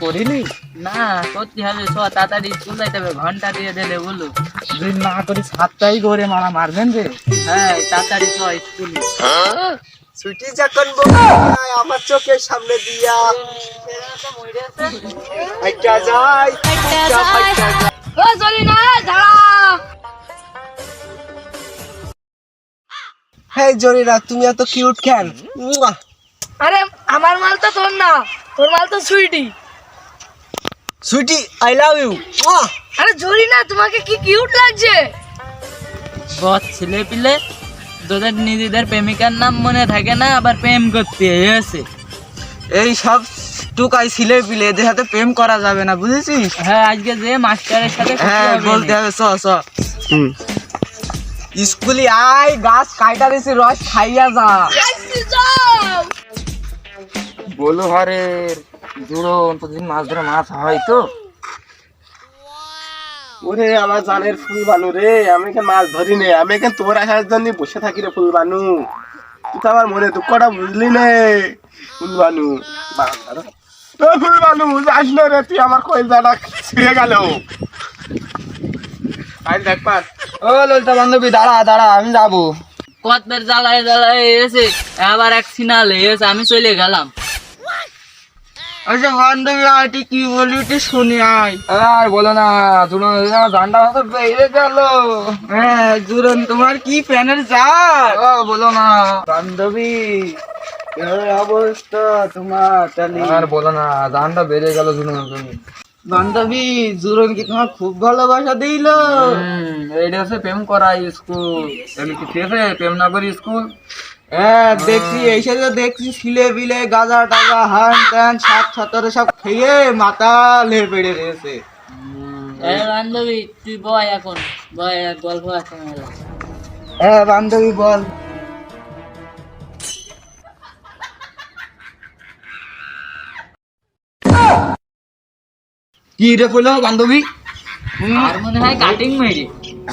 করিনি না করতে হবে, চ তাড়াতাড়ি স্কুল যাইতে হবে, ঘন্টা দিয়ে দিলে বলো। যদি না করি 7টাই করে মারা মারবেন রে। হ্যাঁ তাড়াতাড়ি চ স্কুলে। ছুটি যখন বই আমার চোখের সামনে দিয়া একটা যায় ও চলি না দাঁড়া। হেই জরিনা, তুমি এত কিউট কেন? আরে আমার মাল তো তোর না, তোর মাল তো sweetie. Sweetie, I love you. আরে জরি না, তোমাকে কি কিউট লাগছে। বস ছেলে পিলে তোদের নিজেদের প্রেমিকার নাম মনে থাকে না, আবার প্রেম করতে এসে। এই সব টুকাই ছিলে পিলে এদের সাথে প্রেম করা যাবে না, বুঝেছিস? হ্যাঁ আজকে যে মাস্টারের সাথে হ্যাঁ বলতে হবে, চ চ স্কুলে আয়, গাছ কাইটা দিছি, রস খাইয়া যা। বলো হরের জুড়ন প্রতিদিন মাছ ধরে মাছ হয় তো। ওরে আমার জানের ফুল বানু রে, আমি এখানে মাছ ধরি নে, আমি এখানে তোর আসার জন্য বসে থাকি রে ফুল বানু। তুই তো আমার মনে দুঃখটা বুঝলি নে ফুল বানু। ফুল বানু যাস না রে, তুই আমার কইলজাটা ছিঁড়ে গেল। আই দেখ পার। ও ললিতা বান্ধবী, দাঁড়া দাঁড়া, আমি যাবো। কতবার জ্বালায় জ্বালায় এসে আবার এক সিনালে এসে আমি চলে গেলাম। আচ্ছা বান্ধবী, আইটি কি বলি একটু শুনি আয়। আর বলো না, জুড়ন আমার জানটা হয়তো বেড়ে গেল। হ্যাঁ জুড়ন, তোমার কি প্যানের চাল? ও বলো না বান্ধবী, অবস্থা তোমার? আর বলো না, জানটা বেড়ে গেল জুড়ন। তুমি বান্ধবী, জুরন কি তোমার খুব ভালোবাসা দিল? এইটা হচ্ছে প্রেম করা স্কুল। আমি কি ঠিক আছে প্রেম না করি স্কুল? হ্যাঁ দেখছি, এই সাথে দেখছি ছিলে বিলে গাঁজা টাজা হান ত্যান সাত ছাতরে সব খেয়ে মাথা লে পেড়ে রয়েছে। বান্ধবী তুই বয়, এখন বয়, গল্প আছে মেলা। হ্যাঁ বান্ধবী বল। কি রে কইলো বান্ধবী? আর মনে হয় কাটিং মেরে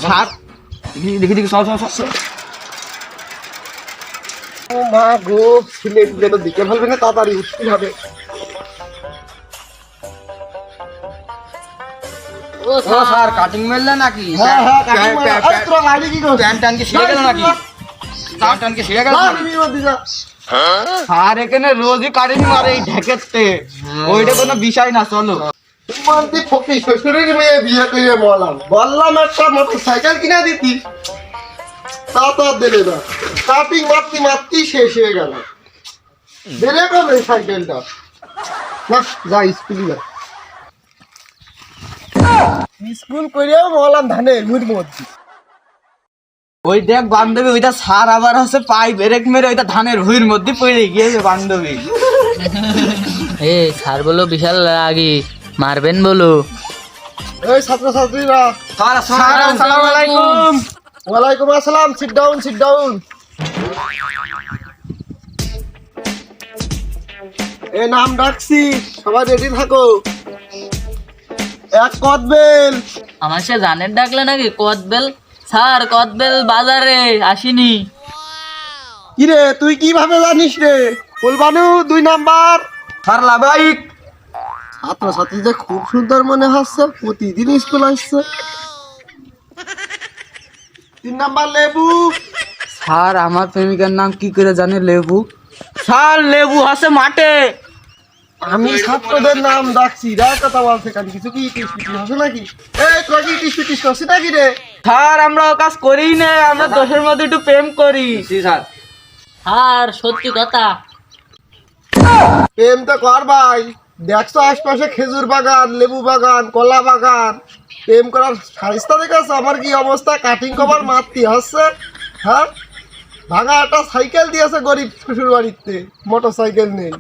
সাত দেখি দেখি সব সব সব। ও মা গো, ছিলে যেন দিকে ফেলবে না, তাড়াতাড়ি উঠতে হবে। ও ও স্যার কাটিং মেরলে নাকি? হ্যাঁ হ্যাঁ, কাটিং মারা। আরে তোরা লাইলি কি করছিস? প্যান্ট টান কি ছিঁড়ে গেল নাকি? প্যান্ট টান কি ছিঁড়ে গেল নাকি? স্যার এখানে রোজই কাটিং মারে এই ঢেকেতে, ওইটা কোনো বিষয় না, চলো। তোমান্তি ফকির শ্বশুরের মেয়ে বিয়ে করে বললাম একটা মোটরসাইকেল কিনে দিতি, তা তো আর দিলে না। কাটিং মারতে মারতেই শেষ হয়ে গেল। দিলে কবে সাইকেলটা? না যা স্কুলে যা। স্কুল করেও বললাম ধানের মুড় মধ্যে। ওই দেখ বান্ধবী, ওইটা স্যার আবার হচ্ছে পাই ব্রেক মেরে ওইটা ধানের ভুঁইয়ের মধ্যে পড়ে গিয়েছে বান্ধবী। এ স্যার বলো বিশাল রাগি, মারবেন বলো। এই ছাত্রছাত্রীরা, স্যার আসসালামু আলাইকুম। ওয়ালাইকুম আসসালাম। Sit down, sit down. এ নাম ডাকছি, সবাই রেডি থাকো। এক কদবেল। আমার সে জানের ডাকলে নাকি? কদবেল স্যার, কদবেল বাজারে আসিনি। কিরে তুই কিভাবে জানিস রে? ফুলবানু 2 নাম্বার। স্যার লাভাইক। ছাত্রছাত্রীদের খুব সুন্দর মনে হচ্ছে, প্রতিদিন স্কুল আসছে। 3 নাম্বার লেবু। স্যার আমার প্রেমিকার নাম কি করে জানে? লেবু। স্যার লেবু আছে মাঠে। আমি ছাত্রদের নাম ডাকছি, রায় কথা বলছে কেন? কিছু কি ইটিস পিটিস হচ্ছে নাকি? এই তোরা কি ইটিস পিটিস করছিস নাকি রে? স্যার আমরা ও কাজ করি না, আমরা দোষের মধ্যে একটু প্রেম করি। স্যার স্যার সত্যি কথা। প্রেম তো কর ভাই, দেখছো আশপাশে খেজুর বাগান, লেবু বাগান, কলা বাগান। প্রেম করার সারিস্তা দেখেছ আমার কি অবস্থা? কাটিং কভার মারতি হচ্ছে। হ্যাঁ, ভাঙা একটা সাইকেল দিয়েছে গরিব শ্বশুর বাড়িতে, মোটর সাইকেল নেই।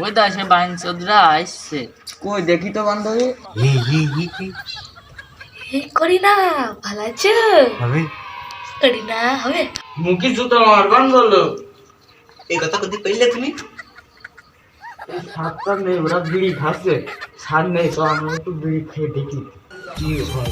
ওই দা সে বাইন চোদরা আসছে। কই দেখি তো বান্ধবী। করি না ভালো আছে? করি না হবে। মুখি জুতো মারবান বলো। এই কথা কদি কইলে তুমি? সাতটা নেই, ওরা বিড়ি খাচ্ছে। সার নেই, তো আমরা একটু বিড়ি খেয়ে দেখি কি হয়।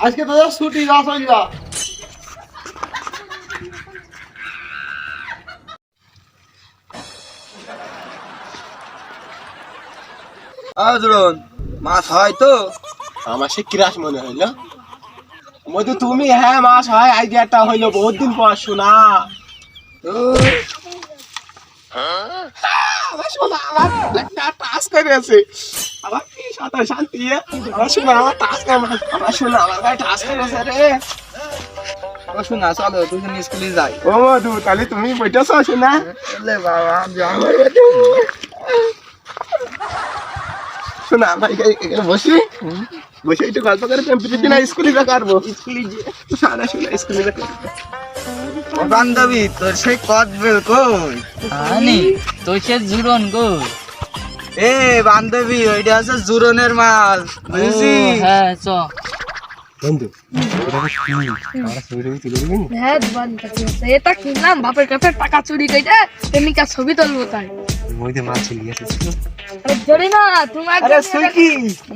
আজকে তোদের ছুটি যা চল যা। জুরন মাছ হয় তো? আমার সে কিরাস মনে হইলো মধু, তুমি হ্যাঁ মাস হয় আইডিয়াটা হইলো বহুত দিন পর শোনা। আমার শোনা আমার একটা টাস্ক করে আছে, আমার কি সাঁতার শান্তি, আমার শোনা আমার টাস্ক, আমার শোনা আমার ভাই টাস্ক করে আছে রে। শোনা চলো দুজন স্কুলে যাই। ও মধু তাহলে তুমি বইটাছো শোনা? বাবা শোনা ভাই বসি বসে একটু গল্প করে প্রতিদিন না স্কুলে যা করবো, স্কুলে সারা শোনা স্কুলে যা করবো। বান্ধবী তোর সেই কদ বেল কই? আনি তো সে জুরন গো। এ বান্ধবী ওইটা আছে জুরনের মাল, বুঝছিস? হ্যাঁ চ বন্ধু হ্যাঁ এটা কিনলাম বাপের কাছে টাকা চুরি করে প্রেমিকা ছবি তুলবো তাই। আরে জানি না তোমার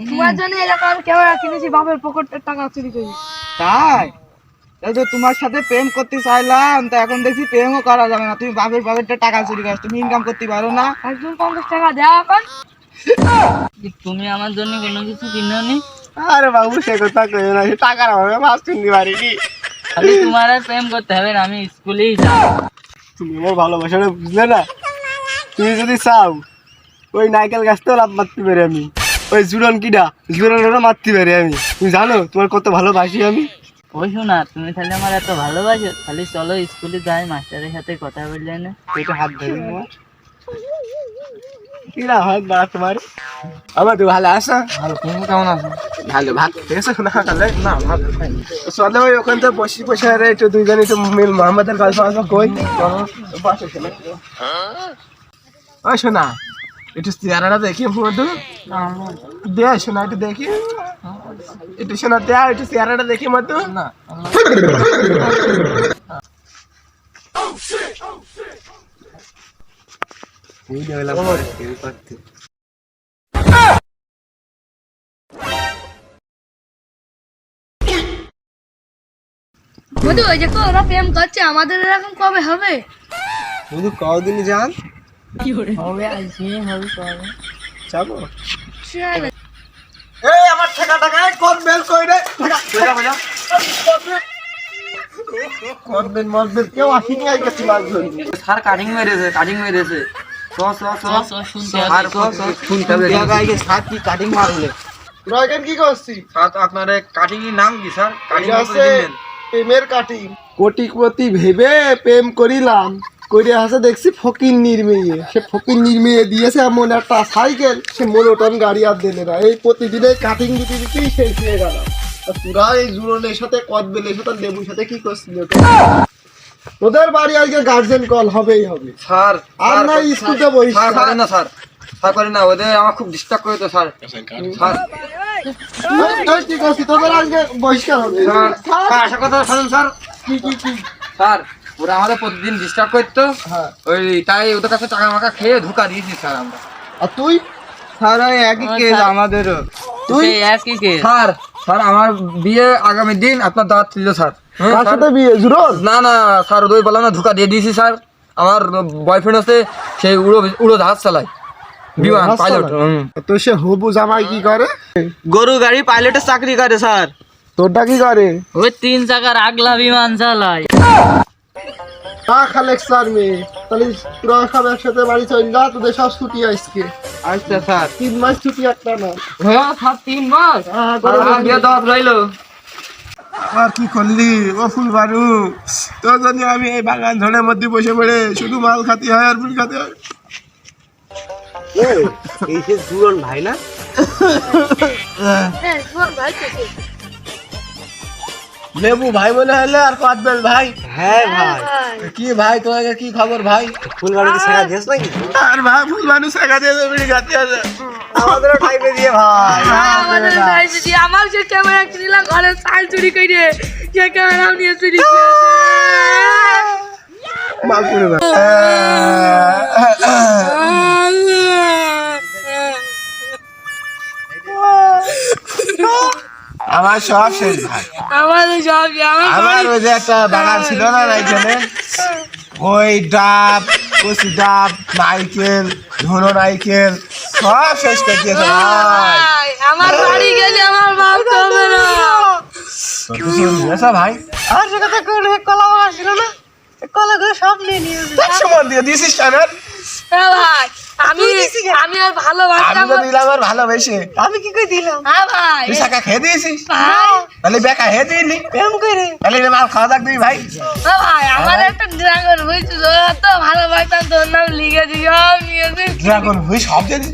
তোমার জন্য এরকম ক্যামেরা কিনেছি বাপের পকেটের টাকা চুরি করে। তাই এই যে তোমার সাথে প্রেম করতে চাইলাম, তো এখন দেখছি প্রেমও করা যাবে না, তুমি বাপের পকেটে টাকা চুরি করছো, তুমি ইনকাম করতে পারো না? একজন 50 টাকা দেওয়া এখন। তুমি আমার জন্য কোনো কিছু কিনোনি? আরে বাবু সে কথা কই না, সে টাকার অভাবে মাছ কিনতে পারিনি। খালি তোমার আর প্রেম করতে হবে না, আমি স্কুলেই যাই। তুমি আমার ভালোবাসাটা বুঝলে না? তুমি যদি চাও ওই নাইকেল গাছটাও লাভ মারতে পারি আমি, ওই জুরন কিডা জুরনেরও মারতে পারি আমি। তুমি জানো তোমার কত ভালোবাসি আমি? ওই শোনা, তুমি তাহলে আমার এত ভালোবাসো, তাহলে চলো স্কুলে যাই, মাস্টারের সাথে কথা বললে না। এটা হাত ধরি কিরা হাত বা তোমার আমার তো ভালো আসা। ভালো, তুমি কেমন আছো? ভালো ভাত ঠিক আছে শোনা তাহলে না ভাত চলে ওই ওখান থেকে বসে বসে আরে একটু দুইজনে একটু মিল মোহাম্মদের গল্প আসবো কই বসে শোনা। ওই শোনা একটু চেহারাটা দেখি মধু দে, শোনা একটু দেখি একটু শোনা দে, একটু চেহারাটা দেখি মধু না। মধু ওই যে ওরা প্রেম করছে, আমাদের এরকম কবে হবে? মধু কদিন যান হবে আজকে, হবে কবে? যাবো। চল। এই আমার টাকা টাকা কত বেল কই রে টাকা কইরা কইরা কত বেল মত বেল কেউ আসেনি আই গেছে মাছ ধরি। স্যার কাটিং মেরেছে, কাটিং মেরেছে। চ চ চ চ, শুনতে হবে। আর চ চ শুনতে হবে। জায়গায় স্যার কি কাটিং মারলে? রয়গান কি করছিস? স্যার তো আপনার কাটিং এর নাম কি স্যার? কাটিং এটা আছে প্রেমের কাটিং। কোটিপতি ভেবে প্রেম করিলাম, করে আসে দেখছি ফকির নির্মেয়ে, সে ফকির নির্মেয়ে দিয়েছে এমন একটা সাইকেল, সে মোনোটন গাড়ি আর দিলে না। এই প্রতিদিনে কাটিং দিতে দিতেই শেষ হয়ে গেল। আর তোরা এই জুরনের সাথে কদবেলের সাথে লেবুর সাথে কি করছিল? তোদের বাড়ি আজকে গার্জেন কল হবেই হবে স্যার। আর না স্কুলে বসে স্যার করে না স্যার, স্যার করে না, ওদের আমার খুব ডিস্টার্ব করে তো স্যার। স্যার ঠিক আছে তোদের আজকে বহিষ্কার হবে। স্যার আশা কথা শুনুন স্যার। কি কি কি? স্যার ওরা আমাদের প্রতিদিন ডিস্টার্ব করতো, হ্যাঁ ওই তাই ওদের কাছে টাকা মাকা খেয়ে ধোকা দিয়েছি স্যার আমরা। আর তুই? স্যার ওই একই আমার কেস স্যার- আমাদেরও। তুই একই কে? স্যার স্যার আমার বিয়ে আগামী দিন, আপনার দাওয়াত ছিল স্যার। হ্যাঁ, কার স্যার। সাথে বিয়ে জুরন? না না স্যার, ওই বললাম না ধোকা দিয়ে দিয়েছি স্যার। আমার বয়ফ্রেন্ড আছে, সেই উড়ো জাহাজ চালায়, বিমান জাহাজ পাইলট। চালায়? তো সে হবু জামাই কি করে? গরু গাড়ি পাইলটের চাকরি করে স্যার। তোরটা কি করে? ওই 3 চাকার আগলা বিমান চালায়। কালেকশন মেয়ে, তাহলে তোরা সব একসাথে বাড়ি চল যা, তোদের সব ছুটি আজকে। আচ্ছা স্যার। 3 মাস ছুটি একটা না। হ্যাঁ স্যার 3 মাস। বিয়ে দাওয়াত রইলো। আর কি করলি ও ফুলবারু, তোর জন্য আমি এই বাগান ঝড়ের মধ্যে বসে পড়ে শুধু মাল খাতে হয় আর ফুল খাতে হয়। এই যে জুরন ভাই না? হ্যাঁ তোমার ভাই থেকে। লেবু ভাই মনে হলে আর কদবেল ভাই। হ্যাঁ ভাই। কি ভাই তোমাকে কি খবর ভাই? ফুলবাড়িতে শেখা দিয়েছ নাকি? আর ভাই ফুলবারু শেখা দিয়ে বিড়ি খাতে আছে। আমাদেরও টাইপে দিয়ে ভাই। আমাদের ভাই যদি আমার যে ক্যামেরা কিনলাম ঘরে চাল চুরি করে কে কে নাম নিয়ে চুরি মালপুরে না আমার সব শেষ ভাই আমাদের সব আমার ওই যে একটা বাগান ছিল না এখানে ওই ডাব কচি ডাব নাইকেল ধুনো নাইকেল সব শেষ করে দিয়েছে ভাই আমার বাড়ি গেলে আমার বাপ হবে না ভাই আর সে কথা কোন কলা বাগান ছিল না কলাগুলো সব নিয়ে নিয়েছে সমান দিয়ে দিয়েছিস কেন হ্যাঁ ভাই আমি আমি আর ভালোবাসতাম আমি তো দিলাম আর ভালোবেসে আমি কি করে দিলাম হ্যাঁ ভাই তুই শাখা খেয়ে দিয়েছিস ভাই তাহলে বেকা খেয়ে দিলি প্রেম করে তাহলে মাল খাওয়া থাকবি ভাই হ্যাঁ ভাই আমার একটা ড্রাগন হয়েছে তো ভালোবাসতাম তোর নাম লিখে দিও নিয়েছি ড্রাগন হুই সব দিয়ে দিস